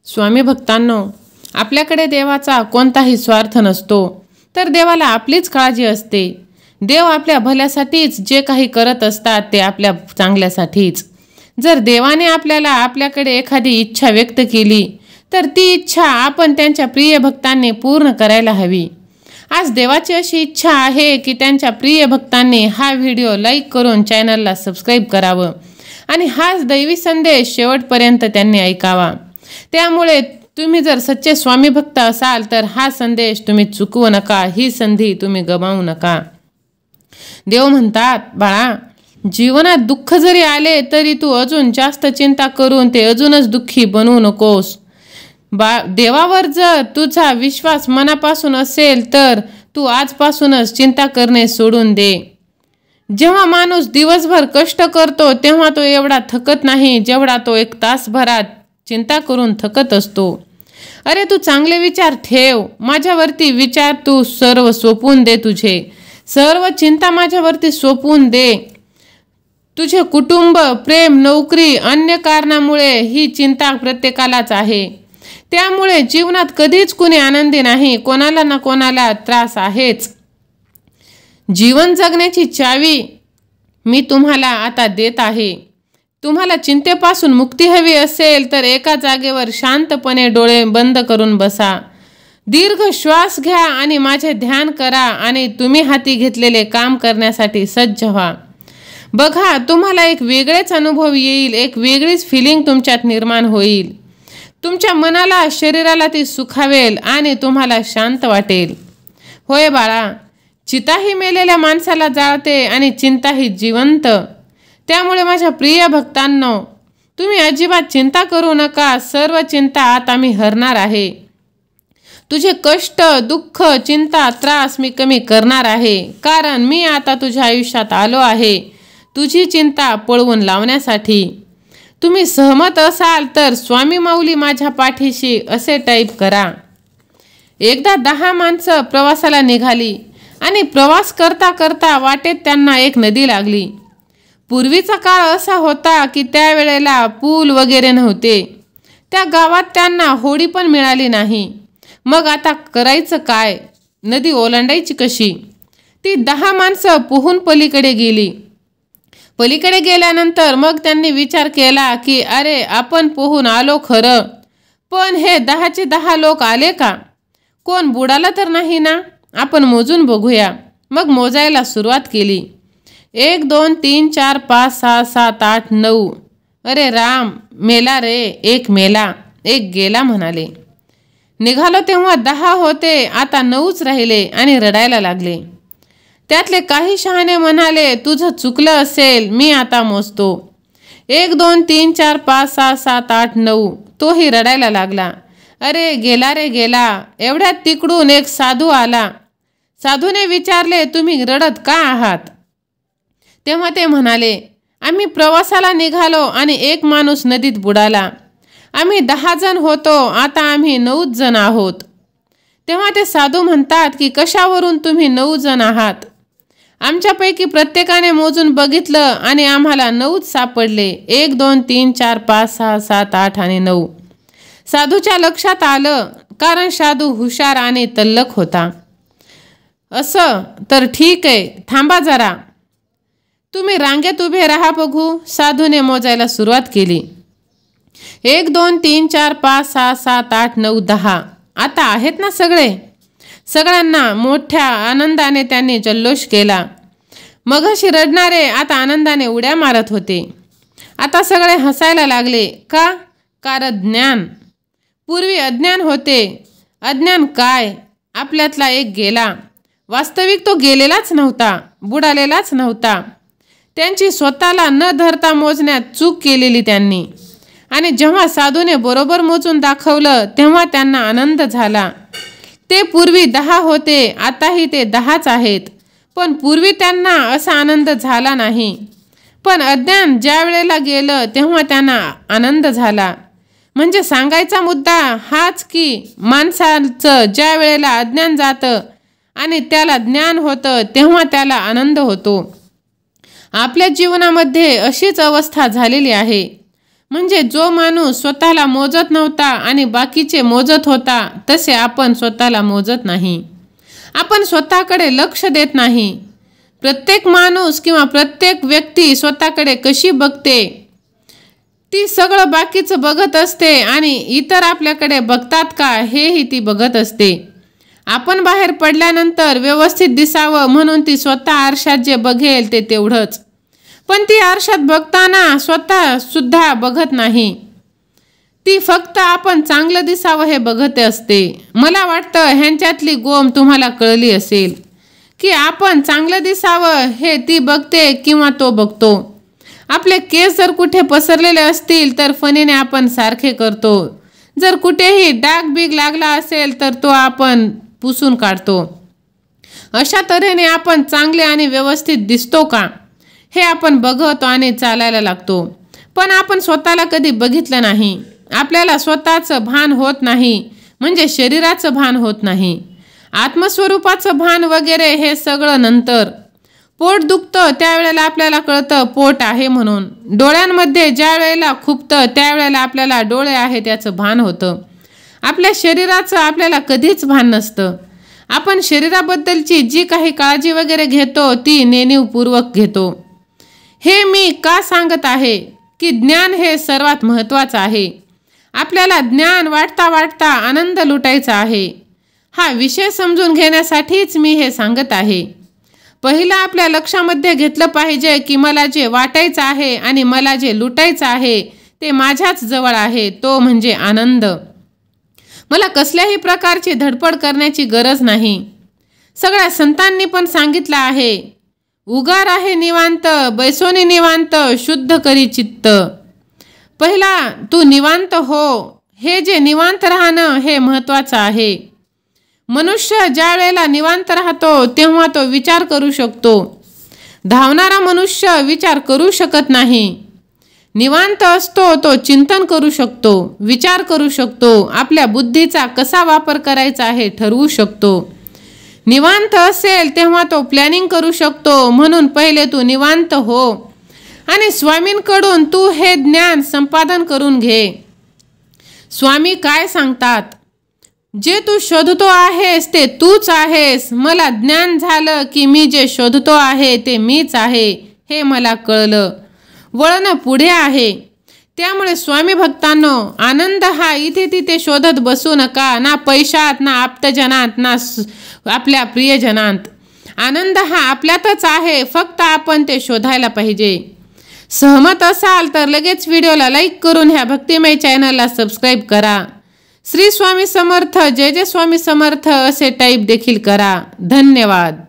स्वामी भक्तांनो, आपल्याकडे देवाचा कोणताही स्वार्थ नसतो, तर देवाला आपलीच काळजी असते। देव आपल्या भल्यासाठीच जे काही करत असतात ते आपल्या चांगल्यासाठीच। जर देवाने आपल्याला आपल्याकडे एखादी इच्छा व्यक्त केली तर ती इच्छा आपण त्यांच्या प्रिय भक्तांनी पूर्ण करायला हवी। आज देवाची अशी इच्छा आहे की त्यांच्या प्रिय भक्तांनी हा व्हिडिओ लाईक करून चॅनलला सबस्क्राईब करावं आणि हाच दैवी संदेश शेवटपर्यंत त्यांनी ऐकावा। त्यामुळे तुम्ही जर सच्चे स्वामी भक्त असाल तर हा संदेश तुम्ही चुकवू नका, ही संधी तुम्ही गमावू नका। देव म्हणतात, बाळा, जीवनात दुःख जरी आले तरी तू अजून जास्त चिंता करून ते अजूनच दुःखी बनवू नकोस। देवावर जर तुझा विश्वास मनापासून असेल तर तू आजपासूनच चिंता करणे सोडून दे। जेव्हा माणूस दिवसभर कष्ट करतो तेव्हा तो एवढा थकत नाही जेवढा तो एक तासभरात चिंता करून थकत असतो। अरे, तू चांगले विचार ठेव, माझ्यावरती विचार तू सर्व सोपवून दे, तुझे सर्व चिंता माझ्यावरती सोपवून दे। तुझे कुटुंब, प्रेम, नोकरी, अन्य कारणामुळे ही चिंता प्रत्येकालाच आहे। त्यामुळे जीवनात कधीच कुणी आनंदी नाही, कोणाला ना कोणाला त्रास आहेच। जीवन जगण्याची चावी मी तुम्हाला आता देत आहे। तुम्हाला चिंतेपासून मुक्ती हवी असेल तर एका जागेवर शांतपणे डोळे बंद करून बसा, दीर्घ श्वास घ्या आणि माझे ध्यान करा आणि तुम्ही हाती घेतलेले काम करण्यासाठी सज्ज व्हा। बघा, तुम्हाला एक वेगळेच अनुभव येईल, एक वेगळीच फिलिंग तुमच्यात निर्माण होईल। तुमच्या मनाला, शरीराला ती सुखावेल आणि तुम्हाला शांत वाटेल। होय बाळा, चिताही मेलेल्या माणसाला जाळते आणि चिंताही जिवंत। त्यामुळे माझ्या प्रिय भक्तांनो, तुम्ही अजिबात चिंता करू नका, सर्व चिंता आता मी हरणार आहे। तुझे कष्ट, दुःख, चिंता, त्रास मी कमी करणार आहे, कारण मी आता तुझ्या आयुष्यात आलो आहे तुझी चिंता पळवून लावण्यासाठी। तुम्ही सहमत असाल तर स्वामी माऊली माझ्या पाठीशी असे टाईप करा। एकदा 10 माणसं प्रवासाला निघाली आणि प्रवास करता करता वाटेत त्यांना एक नदी लागली। पूर्वीचा काळ असा होता की त्यावेळेला पूल वगैरे नव्हते। त्या गावात त्यांना होडी पण मिळाली नाही। मग आता करायचं काय? नदी ओलांडायची कशी? ती 10 माणसं पोहून पलीकडे गेली। पलीकडे गेल्यानंतर मग त्यांनी विचार केला की अरे, आपण पोहून आलो खरं, पण हे 10चे 10 लोक आले का? कोण बुडाला तर नाही ना? आपण मोजून बघूया। मग मोजायला सुरुवात केली। 1 2 3 4 5 6 7 8 9। अरे राम, मेला रे, एक मेला, एक गेला म्हणाले। निघालो तेव्हा 10 होते, आता 9च राहिले आणि रडायला लागले। त्यातले काही शहाणे म्हणाले, तुझं चुकलं असेल, मी आता मोजतो। 1 2 3 4 5 6 7 8 9। तोही रडायला लागला। अरे गेला रे गेला। एवढ्यात तिकडून एक साधू आला। साधूने विचारले, तुम्ही रडत का आहात? तेव्हा ते म्हणाले, आम्ही प्रवासाला निघालो आणि एक माणूस नदीत बुडाला। आम्ही 10 जण होतो, आता आम्ही 9 जण आहोत। तेव्हा ते साधू म्हणतात की कशावरून तुम्ही 9 जण आहात? आमच्यापैकी प्रत्येकाने मोजून बघितलं आणि आम्हाला 9च सापडले। 1 2 3 4 5 6 7 8 आणि 9। साधूच्या लक्षात आलं, कारण साधू हुशार आणि तल्लख होता। असं तर ठीक आहे, थांबा जरा, तुम्ही रांगेत उभे राहा बघू। साधूने मोजायला सुरुवात केली। 1 2 3 4 5 6 7 8 9 10। आता आहेत ना सगळे? सगळ्यांना मोठ्या आनंदाने त्यांनी जल्लोष केला। मगाशी रडणारे आता आनंदाने उड्या मारत होते। आता सगळे हसायला लागले। का? कारण ज्ञान। पूर्वी अज्ञान होते। अज्ञान काय? आपल्यातला एक गेला। वास्तविक तो गेलेलाच नव्हता, बुडालेलाच नव्हता। त्यांची स्वतःला न धरता मोजण्यात चूक केलेली त्यांनी। आणि जेव्हा साधूने बरोबर मोजून दाखवलं तेव्हा त्यांना आनंद झाला। ते पूर्वी 10 होते, आताही ते 10च आहेत, पण पूर्वी त्यांना असा आनंद झाला नाही। पण अज्ञान ज्या वेळेला गेलं तेव्हा त्यांना आनंद झाला। म्हणजे सांगायचा मुद्दा हाच की माणसाचं ज्या वेळेला अज्ञान जातं आणि त्याला ज्ञान होतं तेव्हा त्याला आनंद होतो। आपल्या जीवनामध्ये अशीच अवस्था झालेली आहे। म्हणजे जो माणूस स्वतःला मोजत नव्हता आणि बाकीचे मोजत होता, तसे आपण स्वतःला मोजत नाही. आपण स्वतःकडे लक्ष देत नाही. प्रत्येक माणूस किंवा प्रत्येक व्यक्ती स्वतःकडे कशी बघते, ती सगळं बाकीचं बघत असते आणि इतर आपल्याकडे बघतात का हेही ती बघत असते. आपण बाहेर पडल्यानंतर व्यवस्थित दिसावं म्हणून ती स्वतः आरशात जे बघेल ते तेवढंच, पण ती आरशात बघताना स्वतः सुद्धा बघत नाही. ती फक्त आपण चांगलं दिसावं हे बघत असते. मला वाटतं ह्यांच्यातली गोम तुम्हाला कळली असेल की आपण चांगलं दिसावं हे ती बघते किंवा तो बघतो. आपले केस जर कुठे पसरलेले असतील तर फणीने आपण सारखे करतो. जर कुठेही डाग बीग लागला असेल तर तो आपण पुसून काढतो. अशा तऱ्हेने आपण चांगले आणि व्यवस्थित दिसतो का हे आपण बघतो आणि चालायला लागतो. पण आपण स्वतःला कधी बघितलं नाही. आपल्याला स्वतःचं भान होत नाही, म्हणजे शरीराचं भान होत नाही. आत्मस्वरूपाचं भान वगैरे हे सगळं नंतर. पोट दुखतं त्यावेळेला आपल्याला कळतं पोट आहे म्हणून. डोळ्यांमध्ये ज्या वेळेला खुपतं त्यावेळेला आपल्याला डोळे आहे त्याचं भान होतं. आपल्या शरीराचं आपल्याला कधीच भान नसतं. आपण शरीराबद्दलची जी काही काळजी वगैरे घेतो ती नेणीवपूर्वक घेतो. हे मी का सांगत आहे की ज्ञान हे सर्वात महत्त्वाचं आहे. आपल्याला ज्ञान वाटता वाटता आनंद लुटायचा आहे. हा विषय समजून घेण्यासाठीच मी हे सांगत आहे. पहिलं आपल्या लक्षामध्ये घेतलं पाहिजे की मला जे वाटायचं आहे आणि मला जे लुटायचं आहे ते माझ्याच जवळ आहे, तो म्हणजे आनंद. मला कसल्याही प्रकारची धडपड करण्याची गरज नाही. सगळ्या संतांनी पण सांगितलं आहे, उगार आहे निवांत, बैसोनी निवांत, शुद्ध करी चित्त. पहिला तू निवांत हो. हे जे निवांत राहणं हे महत्त्वाचं आहे. मनुष्य ज्या वेळेला निवांत राहतो तेव्हा तो विचार करू शकतो. धावणारा मनुष्य विचार करू शकत नाही. निवांत असतो तो चिंतन करू शकतो, विचार करू शकतो, आपल्या बुद्धीचा कसा वापर करायचा आहे ठरवू शकतो. निवांत असेल तेव्हा तो प्लॅनिंग करू शकतो. म्हणून पहिले तू निवांत हो आणि स्वामींकडून तू हे ज्ञान संपादन करून घे. स्वामी काय सांगतात, जे तू शोधतो आहेस ते तूच आहेस. मला ज्ञान झालं की मी जे शोधतो आहे ते मीच आहे हे मला कळलं. वळण पुढे आहे. त्यामुळे स्वामी भक्तांनो, आनंद हा इथे तिथे शोधत बसू नका. ना पैशात, ना आप्तजनात, ना आपल्या प्रियजनांत. आनंद हा आपल्यातच आहे, फक्त आपण ते शोधायला पाहिजे. सहमत असाल तर लगेच व्हिडिओला लाईक करून ह्या भक्तिमय चॅनलला सबस्क्राईब करा. श्री स्वामी समर्थ, जय जय स्वामी समर्थ असे टाईप देखील करा. धन्यवाद.